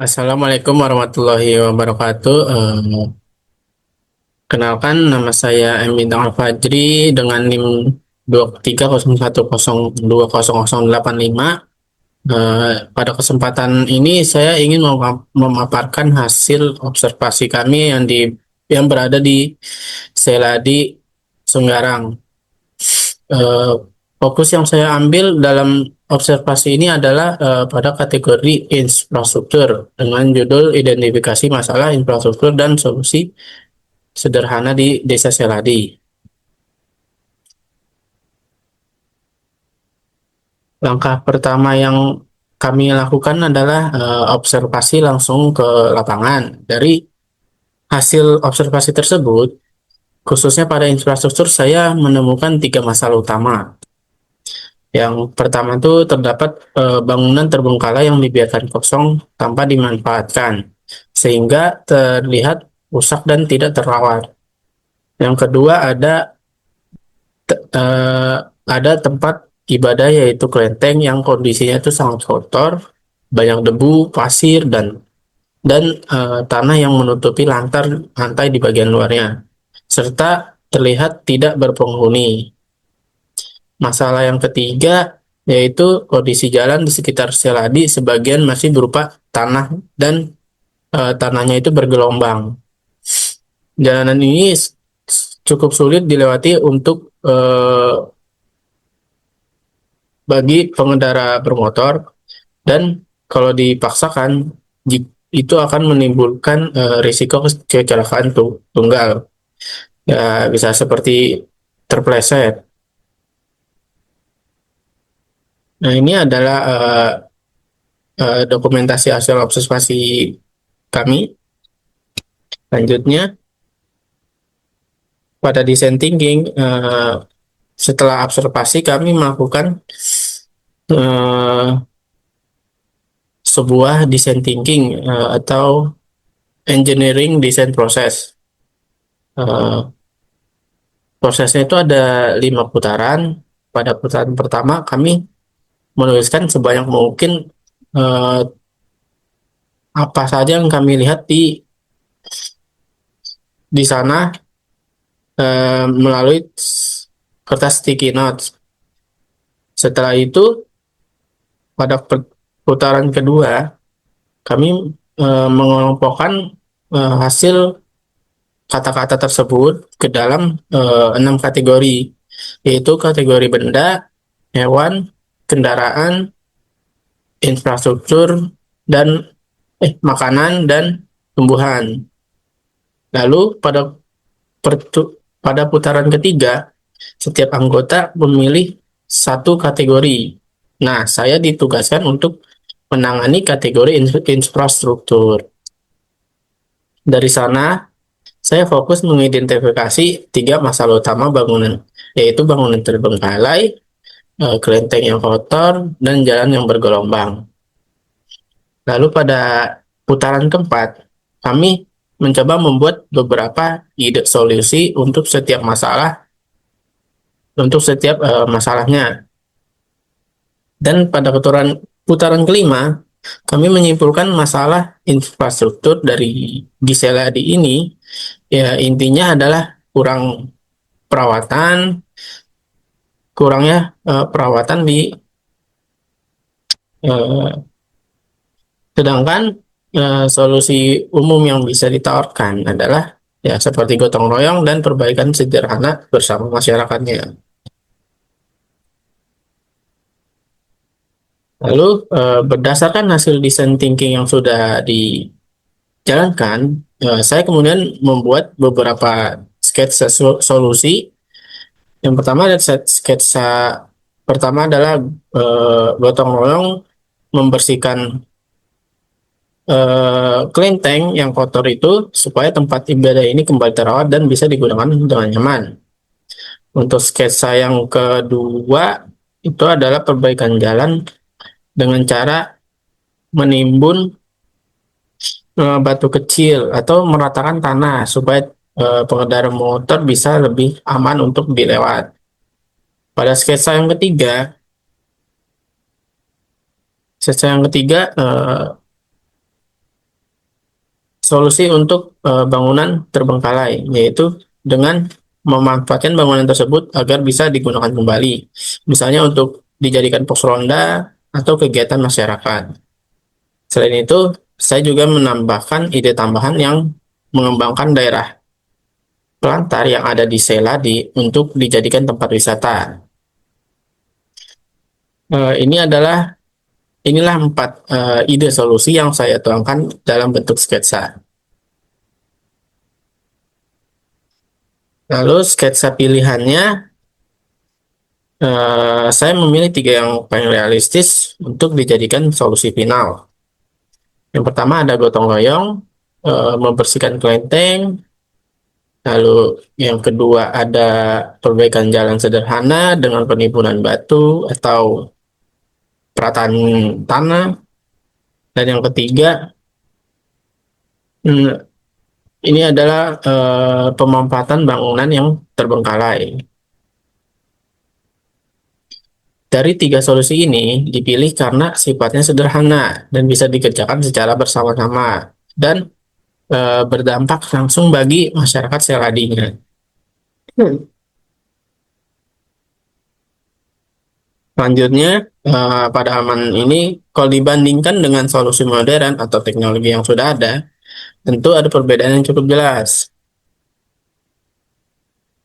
Assalamualaikum warahmatullahi wabarakatuh. Kenalkan nama saya M. Bintang Al-Fajri dengan NIM 2301010200085. Pada kesempatan ini saya ingin memaparkan hasil observasi kami yang berada di Seladi, Senggarang. Eh, Fokus yang saya ambil dalam observasi ini adalah pada kategori infrastruktur dengan judul identifikasi masalah infrastruktur dan solusi sederhana di Desa Seladi. Langkah pertama yang kami lakukan adalah observasi langsung ke lapangan. Dari hasil observasi tersebut, khususnya pada infrastruktur, saya menemukan tiga masalah utama. Yang pertama itu terdapat bangunan terbengkalai yang dibiarkan kosong tanpa dimanfaatkan, sehingga terlihat rusak dan tidak terawat. Yang kedua ada tempat ibadah yaitu kelenteng yang kondisinya itu sangat kotor, banyak debu, pasir dan tanah yang menutupi lantai di bagian luarnya, serta terlihat tidak berpenghuni. Masalah yang ketiga yaitu kondisi jalan di sekitar Seladi sebagian masih berupa tanah dan tanahnya itu bergelombang. Jalanan ini cukup sulit dilewati untuk bagi pengendara bermotor, dan kalau dipaksakan itu akan menimbulkan risiko kecelakaan tunggal, ya bisa seperti terpleset. Nah, ini adalah dokumentasi hasil observasi kami. Selanjutnya pada design thinking, setelah observasi kami melakukan eh, sebuah design thinking atau engineering design proses. Eh, Prosesnya itu ada 5 putaran. Pada putaran pertama kami menuliskan sebanyak mungkin eh, apa saja yang kami lihat di sana melalui kertas sticky notes. Setelah itu pada putaran kedua kami mengelompokkan hasil kata-kata tersebut ke dalam 6 kategori, yaitu kategori benda, hewan, kendaraan, infrastruktur, dan makanan dan tumbuhan. Lalu pada putaran ketiga, setiap anggota memilih satu kategori. Nah, saya ditugaskan untuk menangani kategori infrastruktur. Dari sana, saya fokus mengidentifikasi tiga masalah utama bangunan, yaitu bangunan terbengkalai, kelenteng yang kotor, dan jalan yang bergelombang. Lalu pada putaran keempat, kami mencoba membuat beberapa ide solusi untuk setiap masalahnya. Dan pada putaran kelima, kami menyimpulkan masalah infrastruktur dari Giseladi ini, ya intinya adalah perawatan, kurangnya perawatan eh, sedangkan solusi umum yang bisa ditawarkan adalah ya seperti gotong royong dan perbaikan sederhana bersama masyarakatnya. Lalu berdasarkan hasil design thinking yang sudah dijalankan, saya kemudian membuat beberapa sketsa solusi. Yang pertama ada sketsa pertama adalah gotong royong membersihkan kelenteng yang kotor itu supaya tempat ibadah ini kembali terawat dan bisa digunakan dengan nyaman. Untuk sketsa yang kedua itu adalah perbaikan jalan dengan cara menimbun batu kecil atau meratakan tanah supaya pengendara motor bisa lebih aman untuk dilewat. Pada sketsa yang ketiga solusi untuk bangunan terbengkalai, yaitu dengan memanfaatkan bangunan tersebut agar bisa digunakan kembali, misalnya untuk dijadikan pos ronda atau kegiatan masyarakat. Selain itu, saya juga menambahkan ide tambahan yang mengembangkan daerah pelantar yang ada di Seladi untuk dijadikan tempat wisata. Ini adalah inilah 4 ide solusi yang saya tuangkan dalam bentuk sketsa. Lalu sketsa pilihannya, saya memilih 3 yang paling realistis untuk dijadikan solusi final. Yang pertama ada gotong royong, membersihkan kelenteng. Lalu yang kedua ada perbaikan jalan sederhana dengan penimbunan batu atau perataan tanah. Dan yang ketiga, hmm, ini adalah pemanfaatan bangunan yang terbengkalai. Dari 3 solusi ini dipilih karena sifatnya sederhana dan bisa dikerjakan secara bersama-sama dan berdampak langsung bagi masyarakat Seladinya. Selanjutnya, pada aman ini, kalau dibandingkan dengan solusi modern atau teknologi yang sudah ada, tentu ada perbedaan yang cukup jelas.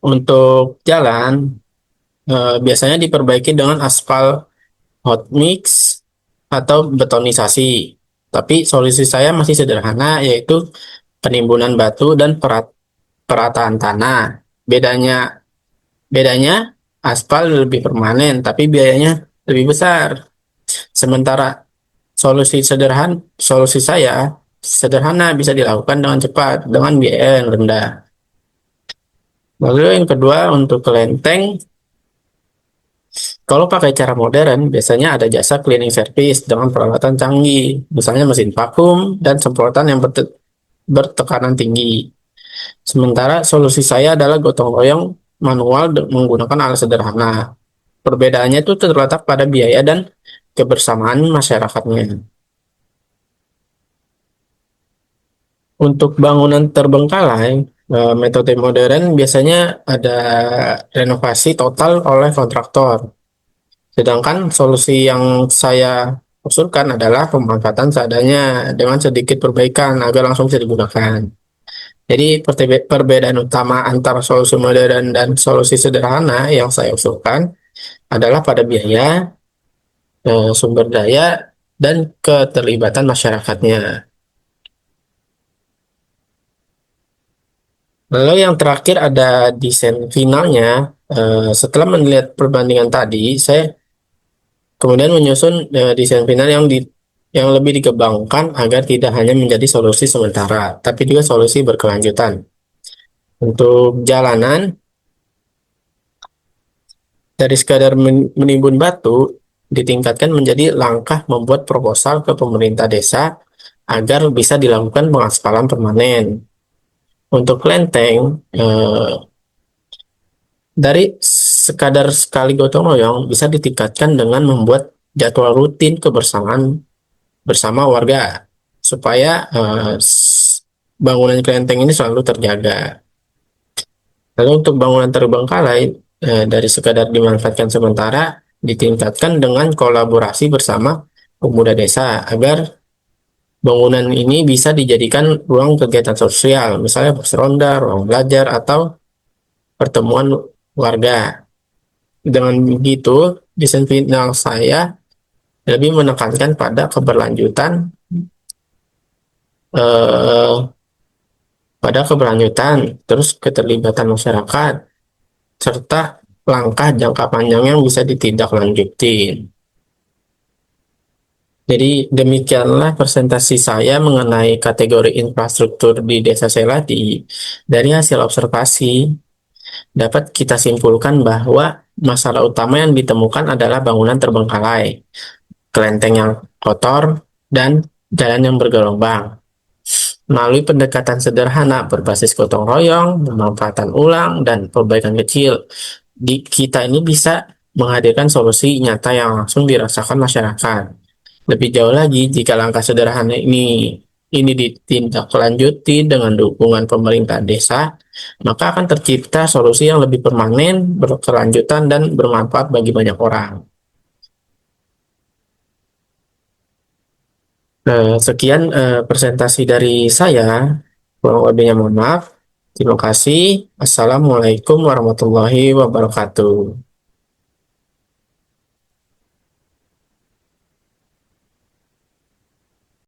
Untuk jalan, biasanya diperbaiki dengan aspal hot mix atau betonisasi. Tapi solusi saya masih sederhana, yaitu penimbunan batu dan perataan tanah. Bedanya bedanya aspal lebih permanen, tapi biayanya lebih besar. Sementara solusi saya sederhana, bisa dilakukan dengan cepat dengan biaya yang rendah. Lalu yang kedua untuk kelenteng, kalau pakai cara modern, biasanya ada jasa cleaning service dengan peralatan canggih, misalnya mesin vakum dan semprotan yang bertekanan tinggi. Sementara solusi saya adalah gotong royong manual menggunakan alat sederhana. Perbedaannya itu terletak pada biaya dan kebersamaan masyarakatnya. Untuk bangunan terbengkalai, metode modern biasanya ada renovasi total oleh kontraktor. Sedangkan solusi yang saya usulkan adalah pemanfaatan seadanya dengan sedikit perbaikan agar langsung bisa digunakan. Jadi perbedaan utama antara solusi modern dan solusi sederhana yang saya usulkan adalah pada biaya, sumber daya, dan keterlibatan masyarakatnya. Lalu yang terakhir ada desain finalnya. Setelah melihat perbandingan tadi, saya kemudian menyusun desain final yang lebih dikembangkan agar tidak hanya menjadi solusi sementara, tapi juga solusi berkelanjutan. Untuk jalanan, dari sekadar menimbun batu, ditingkatkan menjadi langkah membuat proposal ke pemerintah desa agar bisa dilakukan pengaspalan permanen. Untuk kelenteng, dari sekadar sekali gotong royong bisa ditingkatkan dengan membuat jadwal rutin kebersamaan bersama warga supaya bangunan kelenteng ini selalu terjaga. Lalu untuk bangunan terbengkalai, dari sekadar dimanfaatkan sementara ditingkatkan dengan kolaborasi bersama pemuda desa agar bangunan ini bisa dijadikan ruang kegiatan sosial, misalnya pos ronda, ruang belajar, atau pertemuan warga. Dengan begitu, desain final saya lebih menekankan pada eh, keberlanjutan, terus keterlibatan masyarakat, serta langkah jangka panjang yang bisa ditindaklanjuti. Jadi demikianlah presentasi saya mengenai kategori infrastruktur di Desa Seladi. Dari hasil observasi, dapat kita simpulkan bahwa masalah utama yang ditemukan adalah bangunan terbengkalai, kelenteng yang kotor, dan jalan yang bergelombang. Melalui pendekatan sederhana berbasis gotong royong, pemanfaatan ulang, dan perbaikan kecil, kita ini bisa menghadirkan solusi nyata yang langsung dirasakan masyarakat. Lebih jauh lagi, jika langkah sederhana ini ini ditindaklanjuti dengan dukungan pemerintah desa, maka akan tercipta solusi yang lebih permanen, berkelanjutan, dan bermanfaat bagi banyak orang. Sekian presentasi dari saya. Kurang lebihnya mohon maaf. Terima kasih. Assalamualaikum warahmatullahi wabarakatuh.